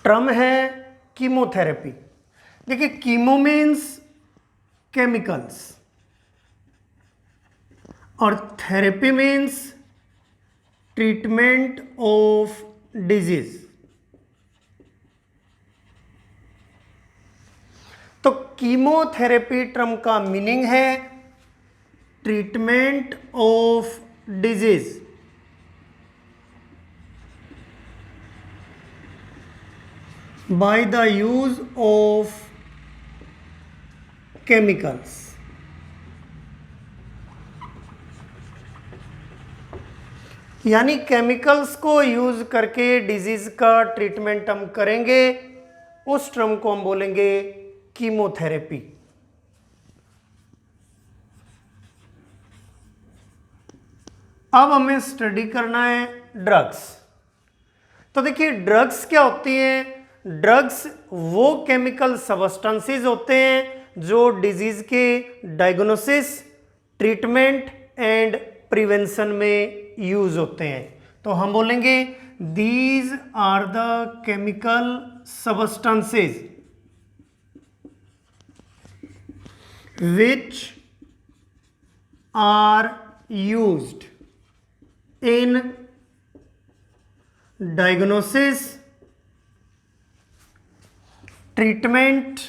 Term है chemotherapy. देखिए chemo means chemicals और therapy means treatment of disease. तो कीमोथेरेपी टर्म का मीनिंग है treatment of disease. By the use of chemicals. यानी केमिकल्स को यूज करके डिजीज का ट्रीटमेंट हम करेंगे, उस टर्म को हम बोलेंगे कीमोथेरेपी। अब हमें स्टडी करना है ड्रग्स। तो देखिए ड्रग्स क्या होती हैं। ड्रग्स वो केमिकल सबस्टेंसेस होते हैं जो डिजीज के डायग्नोसिस, ट्रीटमेंट एंड प्रिवेंशन में यूज होते हैं। तो हम बोलेंगे these are the chemical substances which are used in diagnosis, treatment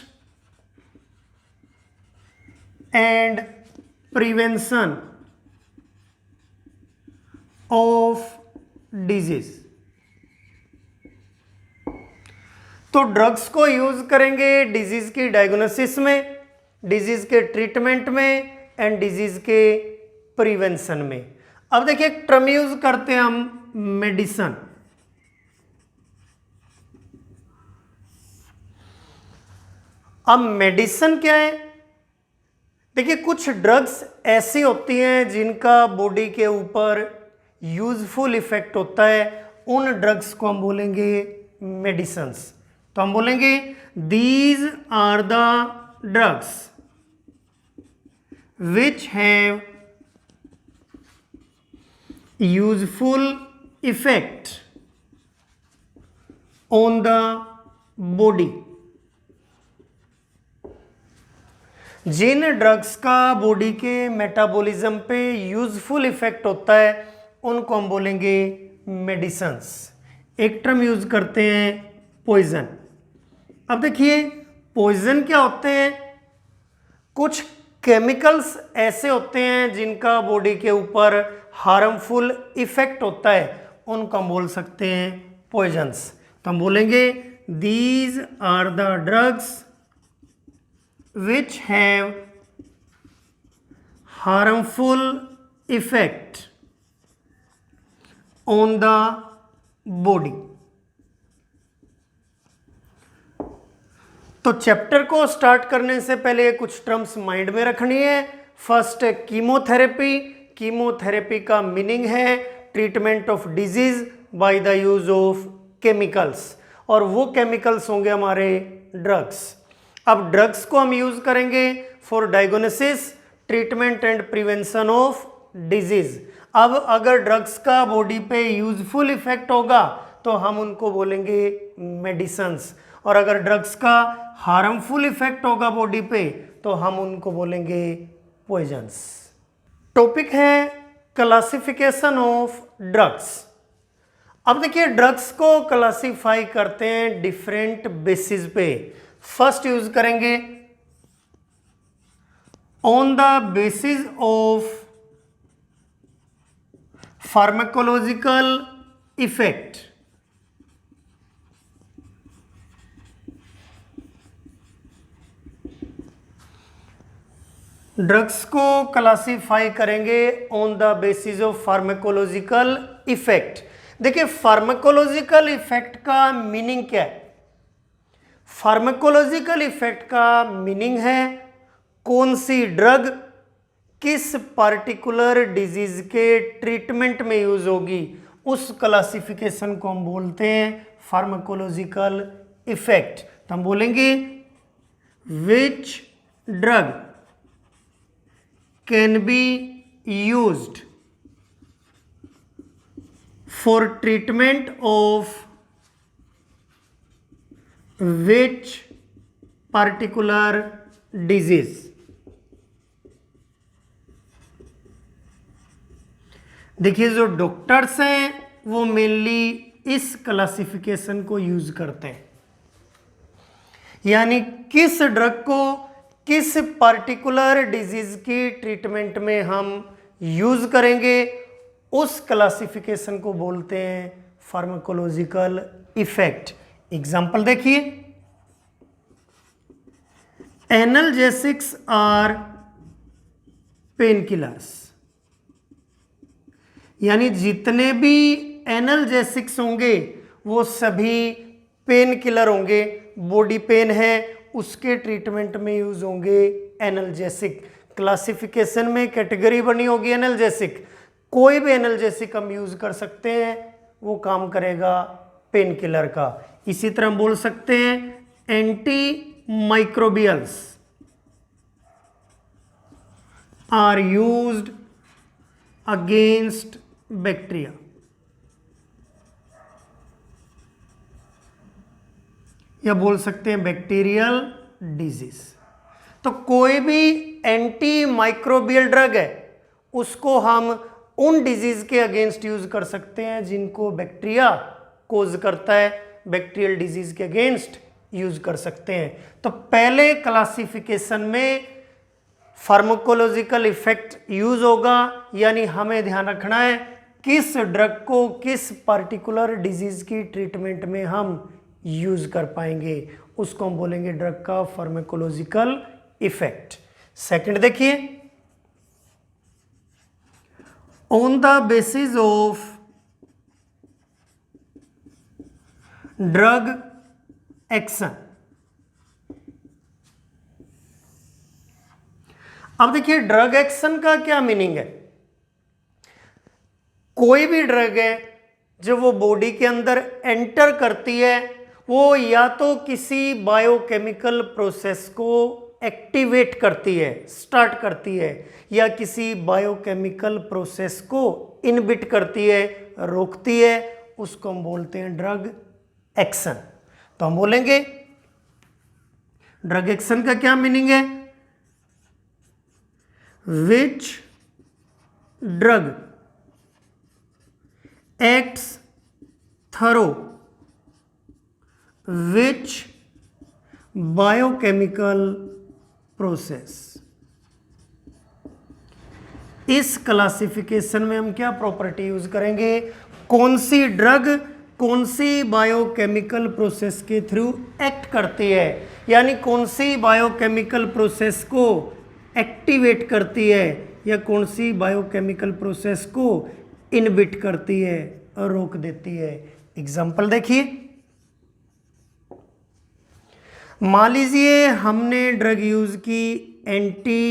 and prevention of disease। तो ड्रग्स को यूज करेंगे डिजीज की डायग्नोसिस में, डिजीज के ट्रीटमेंट में एंड डिजीज के प्रिवेंशन में। अब देखिए एक टर्म यूज करते हैं हम मेडिसिन। अब मेडिसिन क्या है। देखिए कुछ ड्रग्स ऐसी होती हैं जिनका बॉडी के ऊपर यूजफुल इफेक्ट होता है, उन ड्रग्स को हम बोलेंगे मेडिसिन्स। तो हम बोलेंगे these are the drugs which have useful effect on the body। जिन ड्रग्स का बॉडी के मेटाबॉलिज्म पे यूजफुल इफेक्ट होता है उनको हम बोलेंगे मेडिसिन्स। एक टर्म यूज करते हैं पॉइजन। अब देखिए पॉइजन क्या होते हैं। कुछ केमिकल्स ऐसे होते हैं जिनका बॉडी के ऊपर हार्मफुल इफेक्ट होता है, उनको हम बोल सकते हैं पॉइजन्स। तो हम बोलेंगे these are the drugs which have harmful effect on the body. तो चैप्टर को स्टार्ट करने से पहले कुछ टर्म्स माइंड में रखनी है। फर्स्ट है कीमोथेरेपी। कीमोथेरेपी का मीनिंग है treatment of disease by the use of chemicals, और वो केमिकल्स होंगे हमारे ड्रग्स। अब ड्रग्स को हम यूज करेंगे for diagnosis, treatment and prevention of disease. अब अगर ड्रग्स का बॉडी पे यूजफुल इफेक्ट होगा तो हम उनको बोलेंगे मेडिसिन्स, और अगर ड्रग्स का हार्मफुल इफेक्ट होगा बॉडी पे तो हम उनको बोलेंगे पॉइजन्स। टॉपिक है क्लासिफिकेशन ऑफ ड्रग्स। अब देखिए ड्रग्स को क्लासिफाई करते हैं डिफरेंट बेसिस पे। फर्स्ट यूज करेंगे on the basis of pharmacological effect. Drugs को क्लासिफाई करेंगे on the basis of pharmacological effect. देखिए फार्माकोलॉजिकल इफेक्ट का मीनिंग क्या है। फार्माकोलॉजिकल इफेक्ट का मीनिंग है कौन सी ड्रग किस पार्टिकुलर डिजीज के ट्रीटमेंट में यूज होगी, उस क्लासिफिकेशन को हम बोलते हैं फार्माकोलॉजिकल इफेक्ट। तो हम बोलेंगे which drug can be used for treatment of which particular disease. देखिए जो डॉक्टर्स हैं वो मेनली इस क्लासिफिकेशन को यूज करते हैं, यानी किस ड्रग को किस पर्टिकुलर डिजीज की ट्रीटमेंट में हम यूज करेंगे, उस क्लासिफिकेशन को बोलते हैं फार्माकोलॉजिकल इफेक्ट। एग्जाम्पल देखिए, एनाल्जेसिक्स आर पेन किलर्स, यानी जितने भी एनाल्जेसिक्स होंगे वो सभी पेन किलर होंगे। बॉडी पेन है उसके ट्रीटमेंट में यूज होंगे एनाल्जेसिक। क्लासिफिकेशन में कैटेगरी बनी होगी एनाल्जेसिक, कोई भी एनाल्जेसिक हम यूज कर सकते हैं, वो काम करेगा पेन किलर का। इसी तरह बोल सकते हैं anti microbials are used against bacteria. या बोल सकते हैं बैक्टीरियल डिजीज। तो कोई भी एंटी माइक्रोबियल ड्रग है उसको हम उन डिजीज के अगेंस्ट यूज कर सकते हैं जिनको बैक्टीरिया कोज करता है, बैक्टीरियल डिजीज के अगेंस्ट यूज कर सकते हैं। तो पहले क्लासिफिकेशन में फार्माकोलॉजिकल इफेक्ट यूज होगा, यानी हमें ध्यान रखना है किस ड्रग को किस पर्टिकुलर डिजीज की ट्रीटमेंट में हम यूज कर पाएंगे, उसको हम बोलेंगे ड्रग का फार्माकोलॉजिकल इफेक्ट। सेकंड देखिए, on the basis of drug action. अब देखिए ड्रग एक्शन का क्या मीनिंग है। कोई भी ड्रग है जब वो बॉडी के अंदर एंटर करती है वो या तो किसी बायोकेमिकल प्रोसेस को एक्टिवेट करती है, स्टार्ट करती है, या किसी बायोकेमिकल प्रोसेस को इनहिबिट करती है, रोकती है, उसको हम बोलते हैं ड्रग एक्शन। तो हम बोलेंगे ड्रग एक्शन का क्या मीनिंग है, which drug acts thorough which biochemical process. इस क्लासिफिकेशन में हम क्या प्रॉपर्टी यूज करेंगे, कौन सी ड्रग कौन सी बायोकेमिकल प्रोसेस के थ्रू एक्ट करती है, यानी कौन सी बायोकेमिकल प्रोसेस को एक्टिवेट करती है या कौन सी बायोकेमिकल प्रोसेस को इनहिबिट करती है और रोक देती है। एग्जाम्पल देखिए, मान लीजिए हमने ड्रग यूज की anti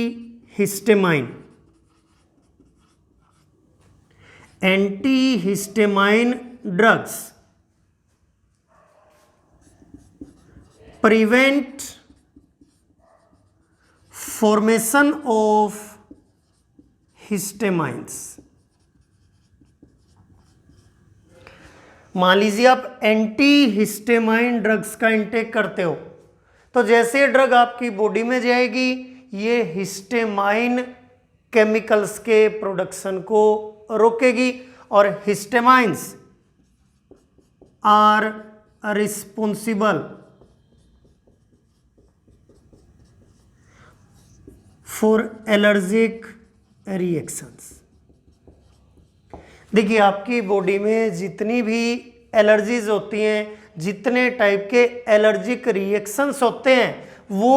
histamine. Anti histamine drugs prevent formation of histamines. मान लीजिए आप एंटी हिस्टेमाइन ड्रग्स का इंटेक करते हो, तो जैसे ड्रग आपकी बॉडी में जाएगी ये हिस्टेमाइन केमिकल्स के प्रोडक्शन को रोकेगी, और histamines are responsible for allergic reactions. देखिए आपकी बॉडी में जितनी भी एलर्जीज होती हैं, जितने टाइप के एलर्जिक रिएक्शंस होते हैं वो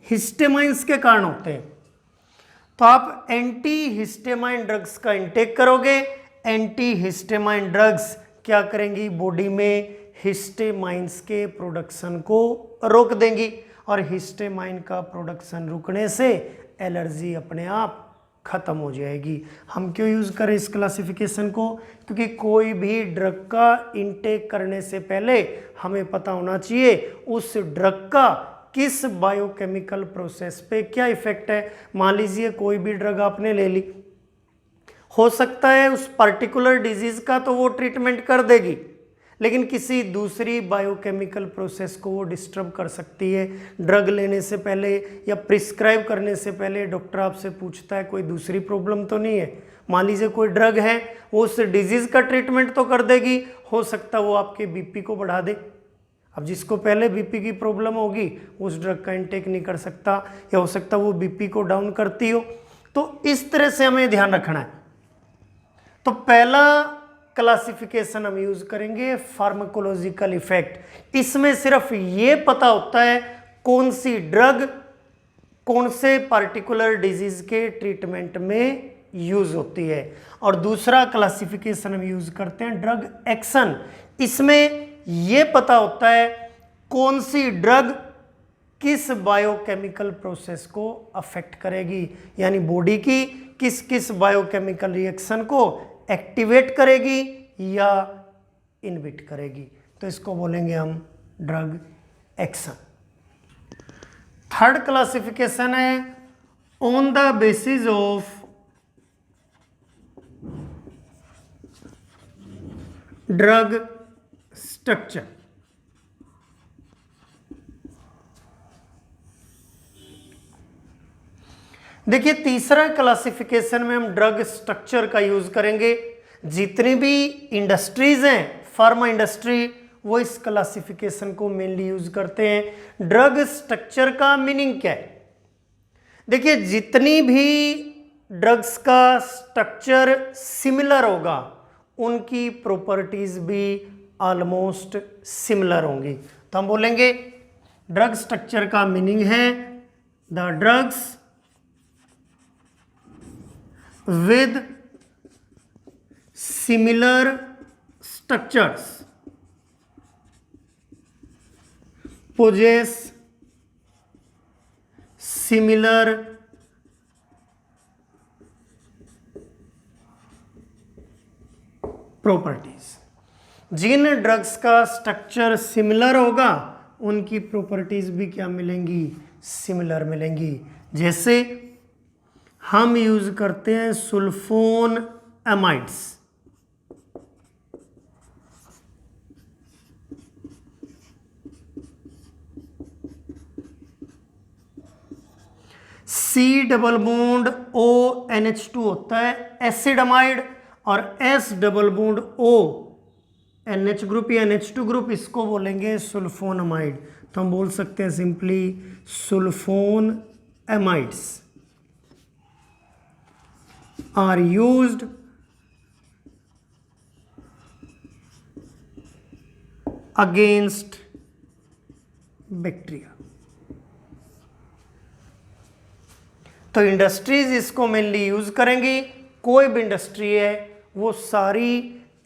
हिस्टेमाइंस के कारण होते हैं। तो आप एंटी हिस्टेमाइन ड्रग्स का इंटेक करोगे, एंटी हिस्टेमाइन ड्रग्स क्या करेंगी, बॉडी में हिस्टेमाइंस के प्रोडक्शन को रोक देंगी, और हिस्टेमाइन का प्रोडक्शन रुकने से एलर्जी अपने आप खत्म हो जाएगी। हम क्यों यूज करें इस क्लासिफिकेशन को, क्योंकि कोई भी ड्रग का इंटेक करने से पहले हमें पता होना चाहिए उस ड्रग का किस बायोकेमिकल प्रोसेस पे क्या इफेक्ट है। मान लीजिए कोई भी ड्रग आपने ले ली, हो सकता है उस पर्टिकुलर डिजीज का तो वो ट्रीटमेंट कर देगी, लेकिन किसी दूसरी बायोकेमिकल प्रोसेस को वो डिस्टर्ब कर सकती है। ड्रग लेने से पहले या प्रिस्क्राइब करने से पहले डॉक्टर आपसे पूछता है कोई दूसरी प्रॉब्लम तो नहीं है। मान लीजिए कोई ड्रग है, वो उस डिजीज का ट्रीटमेंट तो कर देगी, हो सकता है वो आपके बीपी को बढ़ा दे। अब जिसको पहले बीपी की प्रॉब्लम होगी उस ड्रग का इंटेक नहीं कर सकता, या हो सकता है वो बीपी को डाउन करती हो। तो इस तरह से हमें ध्यान रखना है। तो पहला क्लासिफिकेशन हम यूज करेंगे फार्माकोलॉजिकल इफेक्ट। इसमें सिर्फ ये पता होता है कौन सी ड्रग कौन से पार्टिकुलर डिजीज के ट्रीटमेंट में यूज होती है। और दूसरा क्लासिफिकेशन हम यूज करते हैं ड्रग एक्शन। इसमें यह पता होता है कौन सी ड्रग किस बायोकेमिकल प्रोसेस को अफेक्ट करेगी, यानी बॉडी की किस किस बायोकेमिकल रिएक्शन को एक्टिवेट करेगी या इनहिबिट करेगी। तो इसको बोलेंगे हम ड्रग एक्शन। थर्ड क्लासिफिकेशन है on the basis of drug structure. देखिए तीसरा क्लासिफिकेशन में हम ड्रग स्ट्रक्चर का यूज करेंगे। जितनी भी इंडस्ट्रीज हैं फार्मा इंडस्ट्री वो इस क्लासिफिकेशन को मेनली यूज करते हैं। ड्रग स्ट्रक्चर का मीनिंग क्या है? देखिए जितनी भी ड्रग्स का स्ट्रक्चर सिमिलर होगा उनकी प्रॉपर्टीज भी ऑलमोस्ट सिमिलर होंगी। तो हम बोलेंगे ड्रग स्ट्रक्चर का मीनिंग है the drugs with similar structures possess similar properties। जिन ड्रग्स का स्ट्रक्चर सिमिलर होगा उनकी प्रॉपर्टीज भी क्या मिलेंगी? सिमिलर मिलेंगी। जैसे हम यूज करते हैं sulfonamides. C double bond ONH2 होता है एसिड अमाइड, और S double bond O NH group या NH2 ग्रुप, इसको बोलेंगे सुल्फोन अमाइड। तो हम बोल सकते हैं simply sulfonamides are used against bacteria। तो इंडस्ट्रीज इसको मेनली यूज करेंगी। कोई भी इंडस्ट्री है वो सारी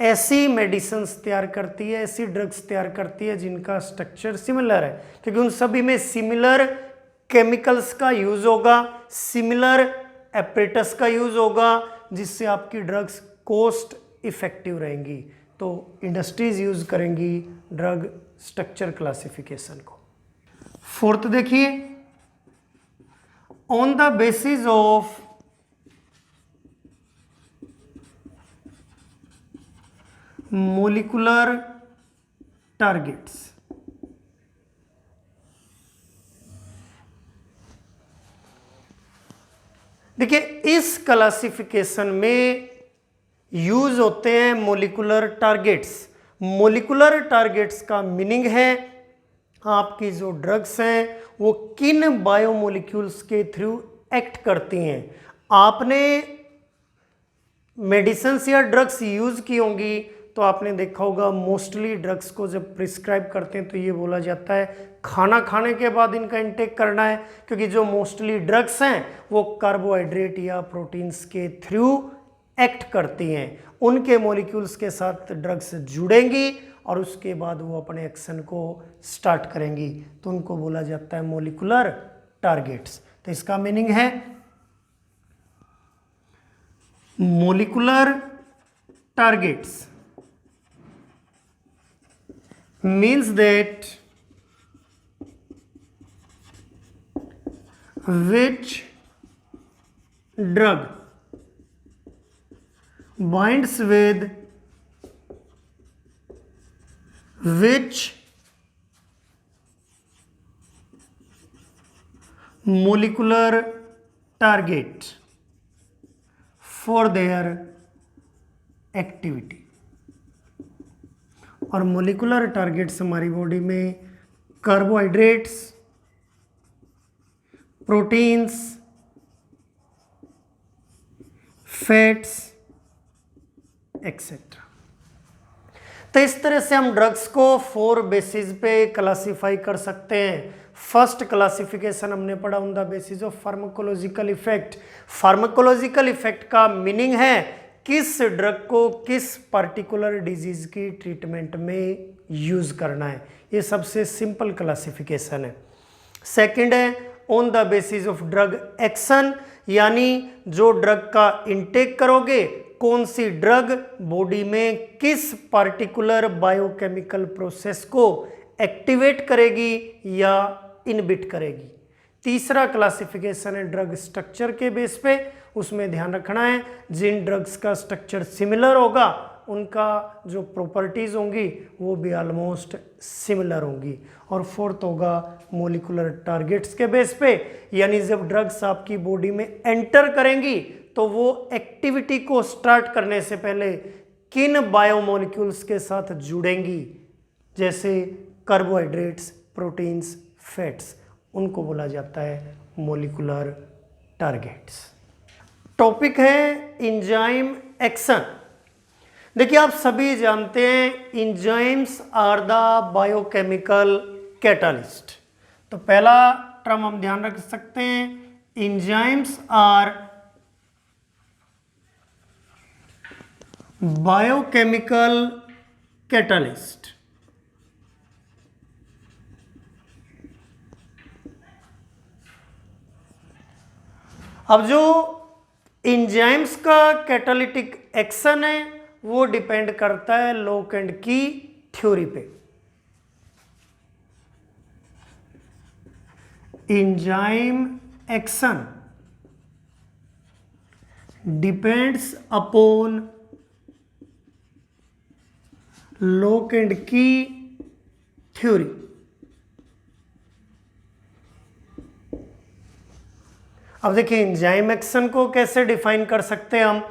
ऐसी मेडिसिन तैयार करती है, ऐसी ड्रग्स तैयार करती है जिनका स्ट्रक्चर सिमिलर है, क्योंकि उन सभी में सिमिलर केमिकल्स का यूज होगा, सिमिलर एपरेटस का यूज होगा, जिससे आपकी ड्रग्स कॉस्ट इफेक्टिव रहेंगी। तो इंडस्ट्रीज यूज करेंगी ड्रग स्ट्रक्चर क्लासिफिकेशन को। फोर्थ देखिए on the basis of molecular targets. देखिए इस क्लासिफिकेशन में यूज होते हैं मोलिकुलर टारगेट्स। मोलिकुलर टारगेट्स का मीनिंग है आपकी जो ड्रग्स हैं वो किन बायोमोलिक्यूल्स के थ्रू एक्ट करती हैं। आपने मेडिसिन्स या ड्रग्स यूज की होंगी तो आपने देखा होगा मोस्टली ड्रग्स को जब प्रिस्क्राइब करते हैं तो ये बोला जाता है खाना खाने के बाद इनका इंटेक करना है, क्योंकि जो मोस्टली ड्रग्स हैं वो कार्बोहाइड्रेट या प्रोटीन्स के थ्रू एक्ट करती हैं। उनके मॉलिक्यूल्स के साथ ड्रग्स जुड़ेंगी और उसके बाद वो अपने एक्शन को स्टार्ट करेंगी, तो उनको बोला जाता है मॉलिक्यूलर टारगेट्स। तो इसका मीनिंग है molecular targets means that which drug binds with which molecular target for their activity। और मोलिकुलर टारगेट्स हमारी बॉडी में कार्बोहाइड्रेट्स, प्रोटीन्स, फैट्स एक्सेट्रा। तो इस तरह से हम ड्रग्स को 4 बेसिस पे क्लासिफाई कर सकते हैं। फर्स्ट क्लासिफिकेशन हमने पढ़ा on the basis of pharmacological effect. Pharmacological effect का मीनिंग है किस ड्रग को किस पर्टिकुलर डिजीज की ट्रीटमेंट में यूज करना है। ये सबसे सिंपल क्लासिफिकेशन है। सेकंड है on the basis of drug action, यानी जो ड्रग का इनटेक करोगे कौन सी ड्रग बॉडी में किस पर्टिकुलर बायोकेमिकल प्रोसेस को एक्टिवेट करेगी या इनहिबिट करेगी। तीसरा क्लासिफिकेशन है ड्रग स्ट्रक्चर के बेस पे। उसमें ध्यान रखना है जिन ड्रग्स का स्ट्रक्चर सिमिलर होगा उनका जो प्रॉपर्टीज होंगी वो भी ऑलमोस्ट सिमिलर होंगी। और फोर्थ होगा मोलिकुलर टारगेट्स के बेस पे, यानी जब ड्रग्स आपकी बॉडी में एंटर करेंगी तो वो एक्टिविटी को स्टार्ट करने से पहले किन बायोमोलिक्यूल्स के साथ जुड़ेंगी, जैसे कार्बोहाइड्रेट्स, प्रोटीन्स, फैट्स, उनको बोला जाता है मोलिकुलर टारगेट्स। टॉपिक है इंजाइम एक्शन। देखिए आप सभी जानते हैं enzymes are the biochemical catalyst. तो पहला टर्म हम ध्यान रख सकते हैं, इंजाइम्स आर बायोकेमिकल कैटालिस्ट। अब जो इंजाइम्स का कैटालिटिक एक्शन है वो डिपेंड करता है लॉक एंड की थ्योरी पे। Enzyme action depends upon lock and की थ्योरी। अब देखिए इंजाइम एक्शन को कैसे डिफाइन कर सकते हैं हम।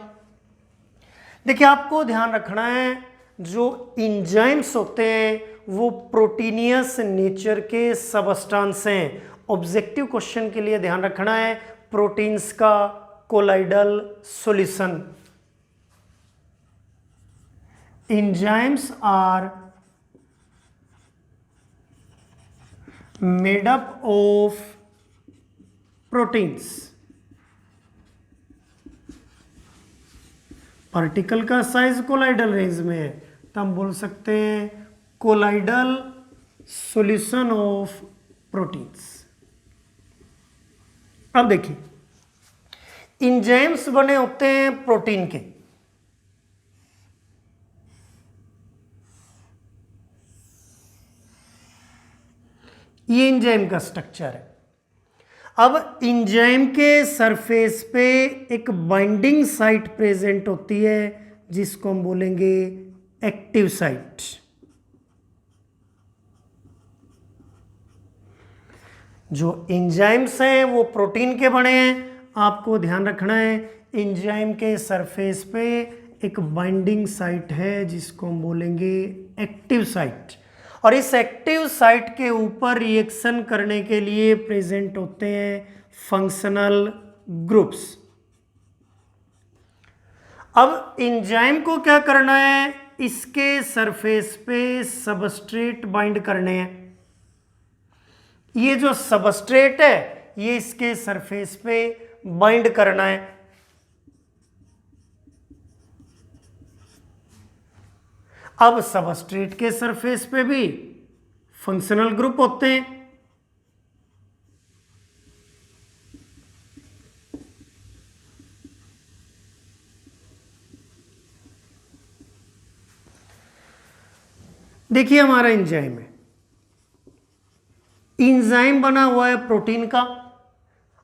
देखिए आपको ध्यान रखना है जो इंजाइम्स होते हैं वो प्रोटीनियस नेचर के सबस्टांस हैं। ऑब्जेक्टिव क्वेश्चन के लिए ध्यान रखना है प्रोटीन्स का colloidal solution. Enzymes are made up of proteins। Particle का साइज कोलाइडल रेंज में है तो हम बोल सकते हैं कोलाइडल सॉल्यूशन ऑफ प्रोटीन्स। अब देखिए इंजाइम्स बने होते हैं प्रोटीन के। ये इंजाइम का स्ट्रक्चर है। अब इंजाइम के सरफेस पे एक बाइंडिंग साइट प्रेजेंट होती है जिसको हम बोलेंगे एक्टिव साइट। जो इंजाइम्स हैं वो प्रोटीन के बने हैं। आपको ध्यान रखना है इंजाइम के सरफेस पे एक बाइंडिंग साइट है जिसको हम बोलेंगे एक्टिव साइट। और इस एक्टिव साइट के ऊपर रिएक्शन करने के लिए प्रेजेंट होते हैं फंक्शनल ग्रुप्स। अब एंजाइम को क्या करना है, इसके सरफेस पे सबस्ट्रेट बाइंड करने हैं। ये जो सबस्ट्रेट है ये इसके सरफेस पे बाइंड करना है। अब सबस्ट्रेट के सरफेस पे भी फंक्शनल ग्रुप होते हैं। देखिए हमारा एंजाइम है, एंजाइम बना हुआ है प्रोटीन का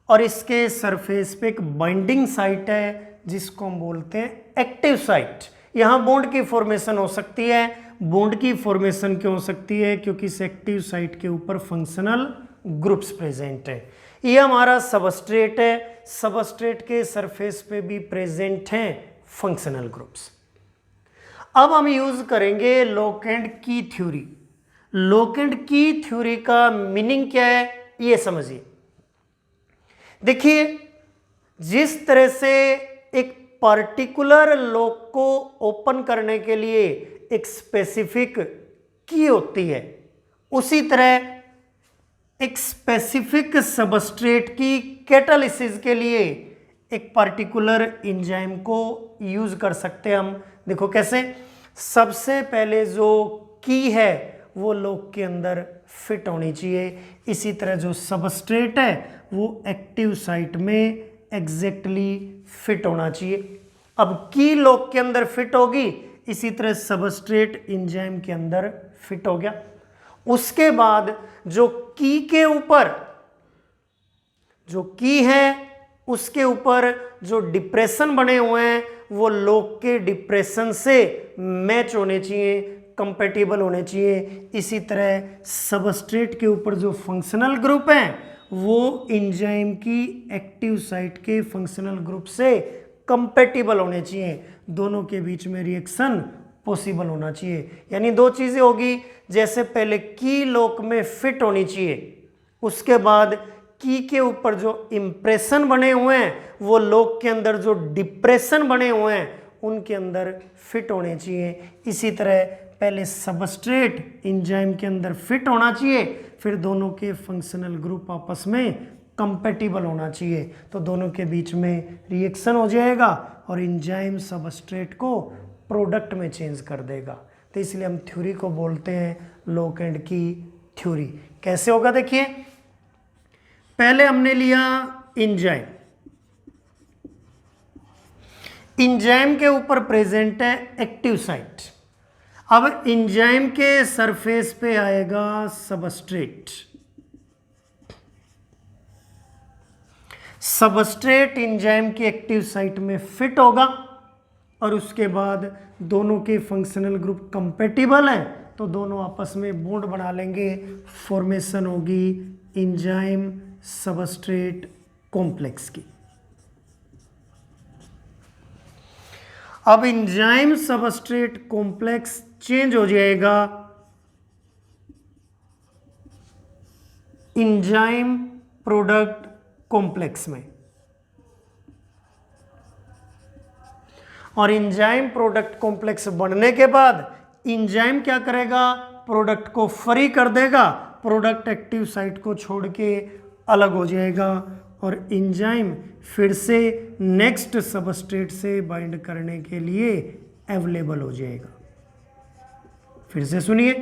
और इसके सरफेस पे एक बाइंडिंग साइट है जिसको हम बोलते हैं एक्टिव साइट। यहां बॉन्ड की फॉर्मेशन हो सकती है, बॉन्ड की फॉर्मेशन क्यों हो सकती है? क्योंकि इस एक्टिव साइट के ऊपर फंक्शनल ग्रुप्स प्रेजेंट है। ये हमारा सबस्ट्रेट है, सबस्ट्रेट के सरफेस पे भी प्रेजेंट हैं फंक्शनल ग्रुप्स। अब हम यूज करेंगे लॉक एंड की थ्योरी। लॉक एंड की थ्योरी का मीनिंग क्या है ये समझिए। देखिए, जिस तरह से एक पर्टिकुलर लॉक को ओपन करने के लिए एक स्पेसिफिक की होती है, उसी तरह एक स्पेसिफिक सबस्ट्रेट की कैटालिसिस के लिए एक पर्टिकुलर एंजाइम को यूज कर सकते हैं हम। देखो कैसे, सबसे पहले जो की है वो लॉक के अंदर फिट होनी चाहिए। इसी तरह जो सबस्ट्रेट है वो एक्टिव साइट में एग्जैक्टली फिट होना चाहिए। अब की लॉक के अंदर फिट होगी, इसी तरह सबस्ट्रेट एंजाइम के अंदर फिट हो गया। उसके बाद जो की के ऊपर जो की है उसके ऊपर जो डिप्रेशन बने हुए हैं वो लॉक के डिप्रेशन से मैच होने चाहिए, कंपेटिबल होने चाहिए। इसी तरह सबस्ट्रेट के ऊपर जो फंक्शनल ग्रुप हैं वो एंजाइम की एक्टिव साइट के फंक्शनल ग्रुप से कंपेटिबल होने चाहिए। दोनों के बीच में रिएक्शन पॉसिबल होना चाहिए। यानी दो चीजें होगी, जैसे पहले की लॉक में फिट होनी चाहिए, उसके बाद की के ऊपर जो इंप्रेशन बने हुए हैं वो लॉक के अंदर जो डिप्रेशन बने हुए हैं उनके अंदर फिट होने चाहिए। इसी तरह पहले सबस्ट्रेट एंजाइम के अंदर फिट होना चाहिए, फिर दोनों के फंक्शनल ग्रुप आपस में कंपेटिबल होना चाहिए, तो दोनों के बीच में रिएक्शन हो जाएगा और एंजाइम सबस्ट्रेट को प्रोडक्ट में चेंज कर देगा। तो इसलिए हम थ्योरी को बोलते हैं लॉक एंड की थ्योरी। कैसे होगा देखिए, पहले हमने लिया एंजाइम, एंजाइम के ऊपर प्रेजेंट है एक्टिव साइट। अब एंजाइम के सरफेस पे आएगा सबस्ट्रेट, सबस्ट्रेट एंजाइम की एक्टिव साइट में फिट होगा और उसके बाद दोनों के फंक्शनल ग्रुप कंपेटिबल हैं तो दोनों आपस में बॉन्ड बना लेंगे, फॉर्मेशन होगी एंजाइम सबस्ट्रेट कॉम्प्लेक्स की। अब एंजाइम सबस्ट्रेट कॉम्प्लेक्स चेंज हो जाएगा एंजाइम प्रोडक्ट कॉम्प्लेक्स में, और एंजाइम प्रोडक्ट कॉम्प्लेक्स बनने के बाद एंजाइम क्या करेगा, प्रोडक्ट को फ्री कर देगा, प्रोडक्ट एक्टिव साइट को छोड़ के अलग हो जाएगा और एंजाइम फिर से नेक्स्ट सबस्ट्रेट से बाइंड करने के लिए अवेलेबल हो जाएगा। फिर से सुनिए,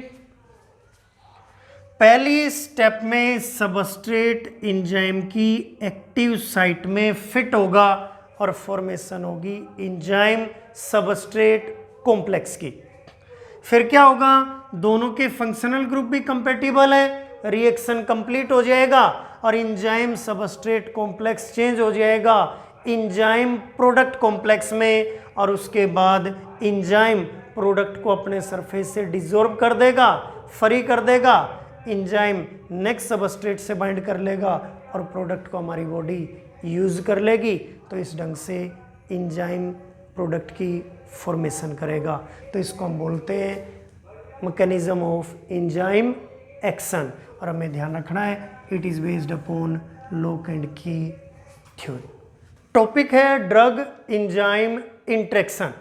पहली स्टेप में सबस्ट्रेट एंजाइम की एक्टिव साइट में फिट होगा और फॉर्मेशन होगी एंजाइम सबस्ट्रेट कॉम्प्लेक्स की। फिर क्या होगा, दोनों के फंक्शनल ग्रुप भी कंपेटिबल है, रिएक्शन कंप्लीट हो जाएगा और एंजाइम सबस्ट्रेट कॉम्प्लेक्स चेंज हो जाएगा एंजाइम प्रोडक्ट कॉम्प्लेक्स में, और उसके बाद एंजाइम प्रोडक्ट को अपने सरफेस से डिसॉल्व कर देगा, फ्री कर देगा, एंजाइम नेक्स्ट सबस्ट्रेट से बाइंड कर लेगा और प्रोडक्ट को हमारी बॉडी यूज कर लेगी। तो इस ढंग से एंजाइम प्रोडक्ट की फॉर्मेशन करेगा। तो इसको हम बोलते हैं मैकेनिज्म ऑफ एंजाइम एक्शन, और हमें ध्यान रखना है it is based upon lock and की थ्योरी। टॉपिक है ड्रग एंजाइम इंटरेक्शन।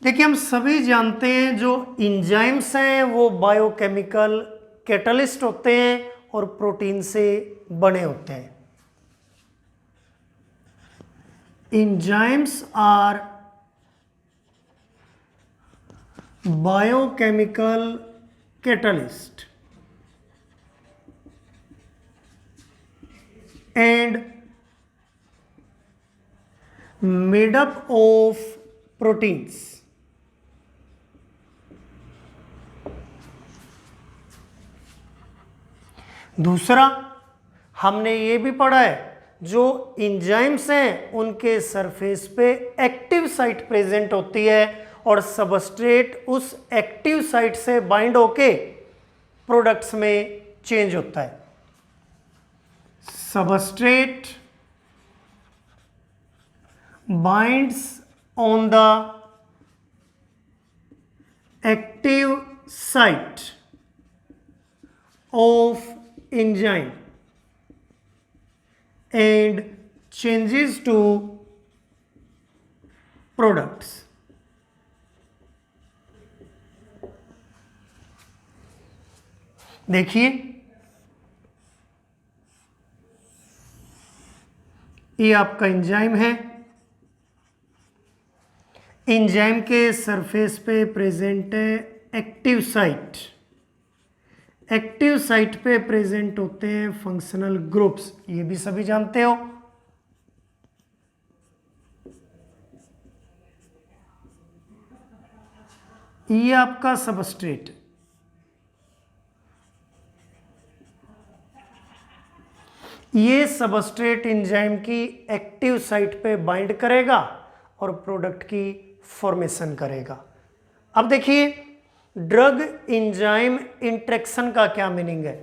देखिए, हम सभी जानते हैं जो एंजाइम्स हैं वो बायोकेमिकल कैटलिस्ट होते हैं और प्रोटीन से बने होते हैं। Enzymes are biochemical catalyst and made up of proteins. दूसरा हमने ये भी पढ़ा है जो एंजाइम्स हैं उनके सरफेस पे एक्टिव साइट प्रेजेंट होती है और सबस्ट्रेट उस एक्टिव साइट से बाइंड होके प्रोडक्ट्स में चेंज होता है। Substrate binds on the active site of enzyme and changes to products। देखिए ये आपका एंजाइम है, एंजाइम के सरफेस पे प्रेजेंट है एक्टिव साइट, एक्टिव साइट पे प्रेजेंट होते हैं फंक्शनल ग्रुप्स, ये भी सभी जानते हो। ये आपका सबस्ट्रेट, ये सबस्ट्रेट एंजाइम की एक्टिव साइट पे बाइंड करेगा और प्रोडक्ट की फॉर्मेशन करेगा। अब देखिए ड्रग एंजाइम इंटरेक्शन का क्या मीनिंग है।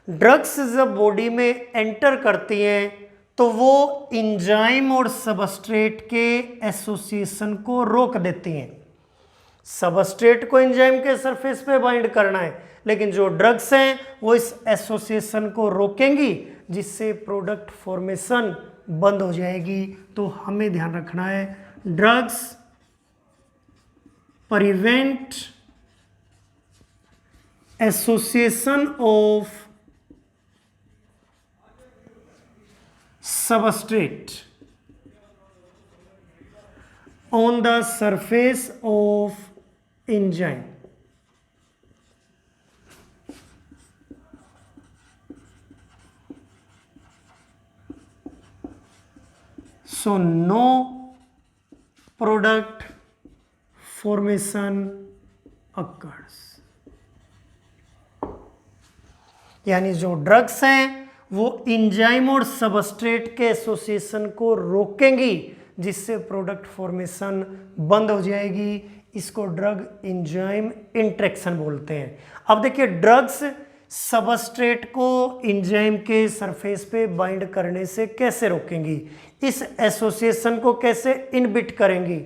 ड्रग्स जब बॉडी में एंटर करती हैं तो वो एंजाइम और सबस्ट्रेट के एसोसिएशन को रोक देती हैं। सबस्ट्रेट को एंजाइम के सरफेस पे बाइंड करना है, लेकिन जो ड्रग्स हैं वो इस एसोसिएशन को रोकेंगी, जिससे प्रोडक्ट फॉर्मेशन बंद हो जाएगी। तो हमें ध्यान रखना है drugs prevent association of substrate on the surface of enzyme। So no product formation occurs। यानी जो ड्रग्स हैं वो एंजाइम और सबस्ट्रेट के एसोसिएशन को रोकेंगी, जिससे प्रोडक्ट फॉर्मेशन बंद हो जाएगी। इसको ड्रग एंजाइम इंटरेक्शन बोलते हैं। अब देखिए ड्रग्स सबस्ट्रेट को एंजाइम के सरफेस पे बाइंड करने से कैसे रोकेंगी, इस एसोसिएशन को कैसे इनबिट करेंगी।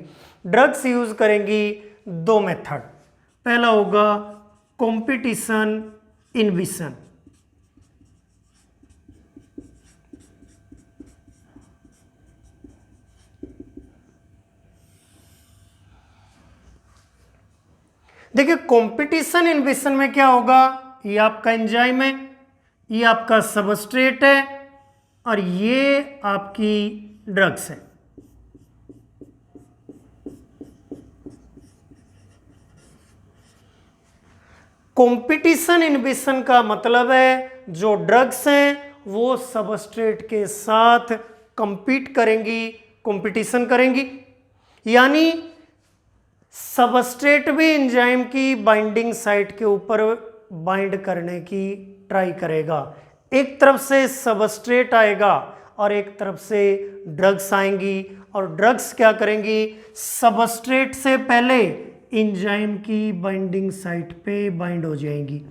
ड्रग्स यूज करेंगी दो मेथड। पहला होगा कंपटीशन इनहिबिशन। देखिए कंपटीशन इनहिबिशन में क्या होगा, ये आपका एंजाइम है, ये आपका सबस्ट्रेट है और ये आपकी ड्रग्स है। कंपटीशन इनहिबिशन का मतलब है जो ड्रग्स हैं वो सबस्ट्रेट के साथ कंपीट करेंगी, कंपटीशन करेंगी, यानी सबस्ट्रेट भी एंजाइम की बाइंडिंग साइट के ऊपर बाइंड करने की ट्राई करेगा। एक तरफ से सबस्ट्रेट आएगा और एक तरफ से ड्रग्स आएंगी, और ड्रग्स क्या करेंगी, सबस्ट्रेट से पहले एंजाइम की बाइंडिंग साइट पे बाइंड हो जाएंगी।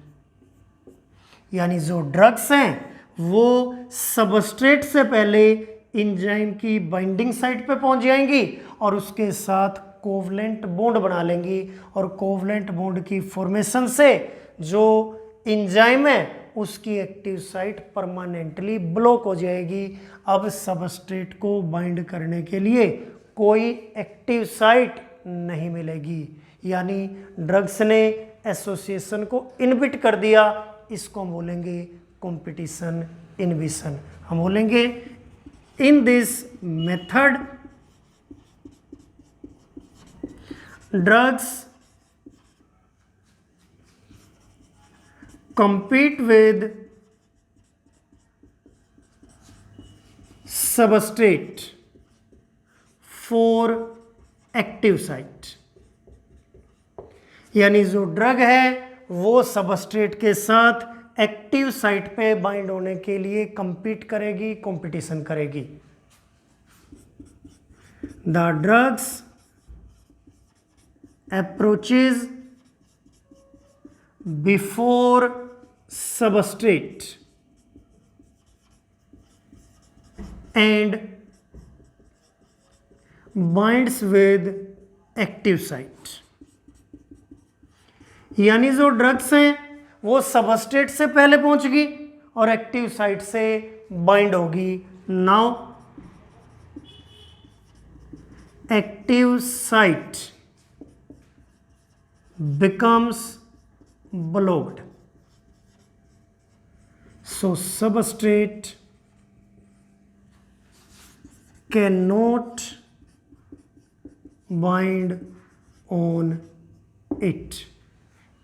यानी जो ड्रग्स हैं वो सबस्ट्रेट से पहले एंजाइम की बाइंडिंग साइट पे पहुंच जाएंगी और उसके साथ कोवलेंट बॉन्ड बना लेंगी, और कोवलेंट बॉन्ड की फॉर्मेशन से जो एंजाइम है उसकी एक्टिव साइट परमानेंटली ब्लॉक हो जाएगी। अब सबस्ट्रेट को बाइंड करने के लिए कोई एक्टिव साइट नहीं मिलेगी, यानी ड्रग्स ने एसोसिएशन को इनहिबिट कर दिया। इसको हम बोलेंगे कंपटीशन इनहिबिशन। हम बोलेंगे in this method drugs compete with substrate for active site। यानी जो ड्रग है वो सबस्ट्रेट के साथ एक्टिव साइट पे बाइंड होने के लिए compete करेगी, कंपटीशन करेगी। The drugs approaches before substrate and binds with active site. यानी जो ड्रग्स हैं वो सबस्ट्रेट से पहले पहुंचगी और एक्टिव साइट से बाइंड होगी। Now active site becomes blocked, so substrate cannot bind on it।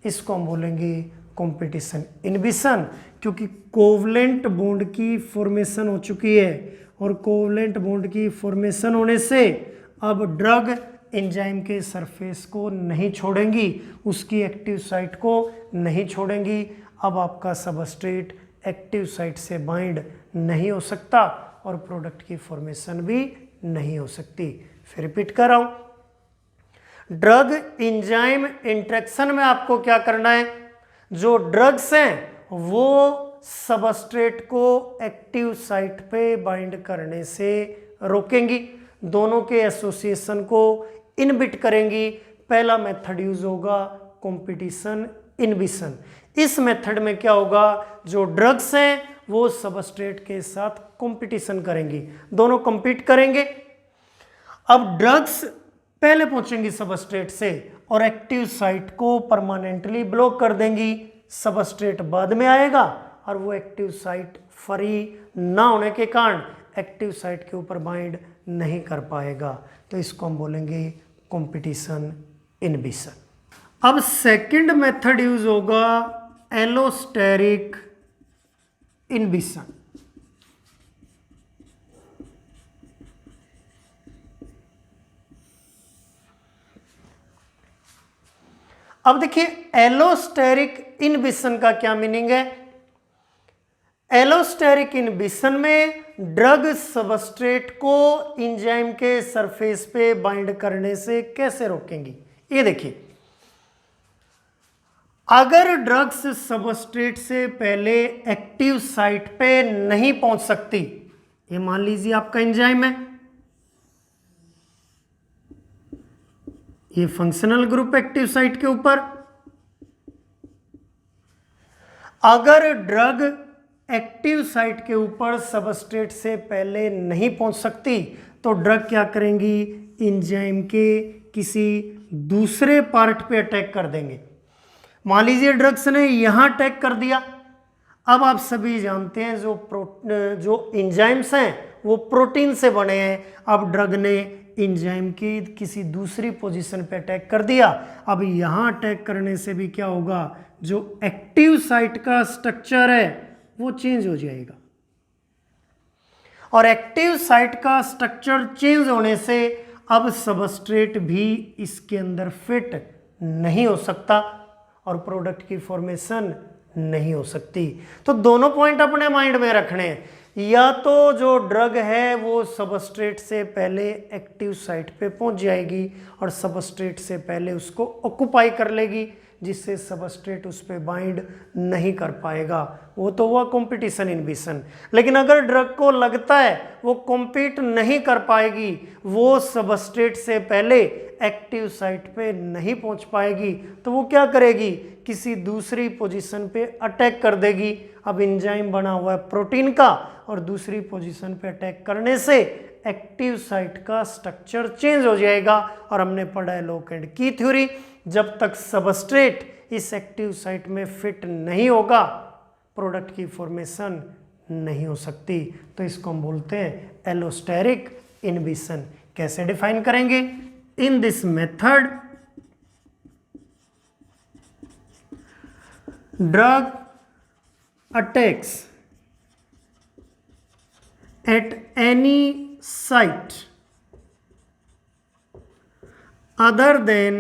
इसको हम बोलेंगे कंपटीशन इनहिबिशन, क्योंकि कोवलेंट बॉन्ड की फॉर्मेशन हो चुकी है और कोवलेंट बॉन्ड की फॉर्मेशन होने से अब ड्रग एंजाइम के सरफेस को नहीं छोड़ेंगी, उसकी एक्टिव साइट को नहीं छोड़ेंगी। अब आपका सबस्ट्रेट एक्टिव साइट से बाइंड नहीं हो सकता और प्रोडक्ट की फॉर्मेशन भी नहीं हो सकती। फिर रिपीट कर रहा हूं, ड्रग एंजाइम इंटरेक्शन में आपको क्या करना है, जो ड्रग्स हैं वो सबस्ट्रेट को एक्टिव साइट पे बाइंड करने से रोकेंगी, दोनों के एसोसिएशन को इनहिबिट करेंगी। पहला मेथड यूज होगा कंपटीशन इनहिबिशन। इस मेथड में क्या होगा, जो ड्रग्स हैं वो सबस्ट्रेट के साथ कंपटीशन करेंगी, दोनों कंपीट करेंगे। अब ड्रग्स पहले पहुंचेंगी सबस्ट्रेट से और एक्टिव साइट को परमानेंटली ब्लॉक कर देंगी, सबस्ट्रेट बाद में आएगा और वो एक्टिव साइट फ्री ना होने के कारण एक्टिव साइट के ऊपर बाइंड नहीं कर पाएगा, तो इसको हम बोलेंगे कंपटीशन इनहिबिशन। अब सेकंड मेथड यूज होगा एलोस्टेरिक इनहिबिशन। अब देखिए एलोस्टेरिक इनहिबिशन का क्या मीनिंग है। एलोस्टेरिक इनहिबिशन में ड्रग सबस्ट्रेट को एंजाइम के सरफेस पे बाइंड करने से कैसे रोकेंगी, ये देखिए। अगर ड्रग्स सबस्ट्रेट से पहले एक्टिव साइट पे नहीं पहुंच सकती, ये मान लीजिए आपका एंजाइम है, ये फंक्शनल ग्रुप एक्टिव साइट के ऊपर, अगर ड्रग एक्टिव साइट के ऊपर सबस्ट्रेट से पहले नहीं पहुंच सकती तो ड्रग क्या करेंगी, एंजाइम के किसी दूसरे पार्ट पे अटैक कर देंगे। मान लीजिए ड्रग्स ने यहां अटैक कर दिया। अब आप सभी जानते हैं जो एंजाइम्स हैं वो प्रोटीन से बने हैं। अब ड्रग ने एंजाइम की किसी दूसरी पोजीशन पे अटैक कर दिया। अब यहां अटैक करने से भी क्या होगा, जो एक्टिव साइट का स्ट्रक्चर है वो चेंज हो जाएगा और एक्टिव साइट का स्ट्रक्चर चेंज होने से अब सबस्ट्रेट भी इसके अंदर फिट नहीं हो सकता और प्रोडक्ट की फॉर्मेशन नहीं हो सकती। तो दोनों पॉइंट अपने माइंड में रखने हैं, या तो जो ड्रग है वो सबस्ट्रेट से पहले एक्टिव साइट पे पहुंच जाएगी और सबस्ट्रेट से पहले उसको ऑक्युपाई कर लेगी, जिससे सबस्ट्रेट उस पर बाइंड नहीं कर पाएगा, वो तो हुआ कंपटीशन इनहिबिशन। लेकिन अगर ड्रग को लगता है वो कॉम्पीट नहीं कर पाएगी, वो सबस्ट्रेट से पहले एक्टिव साइट पे नहीं पहुंच पाएगी, तो वो क्या करेगी, किसी दूसरी पोजीशन पे अटैक कर देगी। अब एंजाइम बना हुआ है प्रोटीन का और दूसरी पोजीशन पे अटैक करने से एक्टिव साइट का स्ट्रक्चर चेंज हो जाएगा। और हमने पढ़ा है लॉक एंड की थ्योरी, जब तक सबस्ट्रेट इस एक्टिव साइट में फिट नहीं होगा प्रोडक्ट की फॉर्मेशन नहीं हो सकती। तो इसको हम बोलते हैं एलोस्टेरिक इनहिबिशन। कैसे डिफाइन करेंगे, in this method drug attacks at any site other than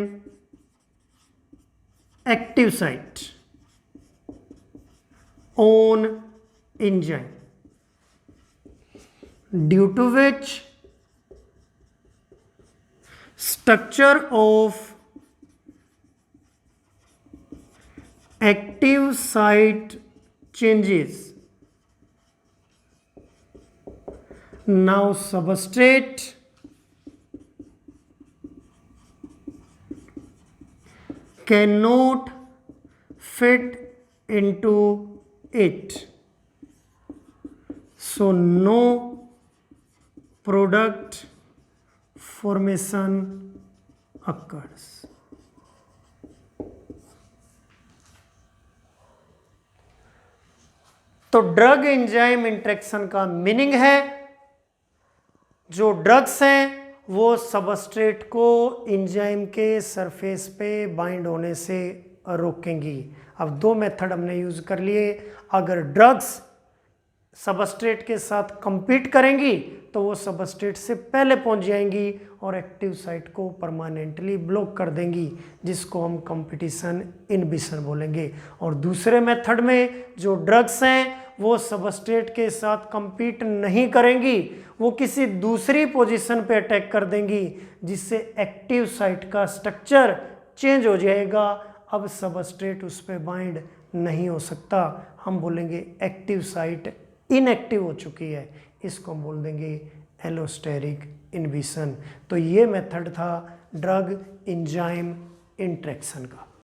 active site on enzyme, due to which structure of active site changes, now substrate cannot fit into it, so no product formation occurs. तो drug enzyme interaction का meaning है जो drugs हैं वो substrate को enzyme के surface पे bind होने से रोकेंगी। अब दो मेथड हमने यूज कर लिए। अगर ड्रग्स सबस्ट्रेट के साथ compete करेंगी तो वो सबस्ट्रेट से पहले पहुंच जाएंगी और एक्टिव साइट को परमानेंटली ब्लॉक कर देंगी, जिसको हम कंपटीशन इनहिबिशन बोलेंगे। और दूसरे मेथड में जो ड्रग्स हैं वो सबस्ट्रेट के साथ compete नहीं करेंगी, वो किसी दूसरी पोजीशन पे अटैक कर देंगी, जिससे एक्टिव साइट का स्ट्रक्चर चेंज हो जाएगा। अब सबस्ट्रेट उस पर बाइंड नहीं हो सकता, हम बोलेंगे एक्टिव साइट इनएक्टिव हो चुकी है, इसको हम बोल देंगे एलोस्टेरिक इनहिबिशन। तो ये मेथड था ड्रग एंजाइम इंटरेक्शन का।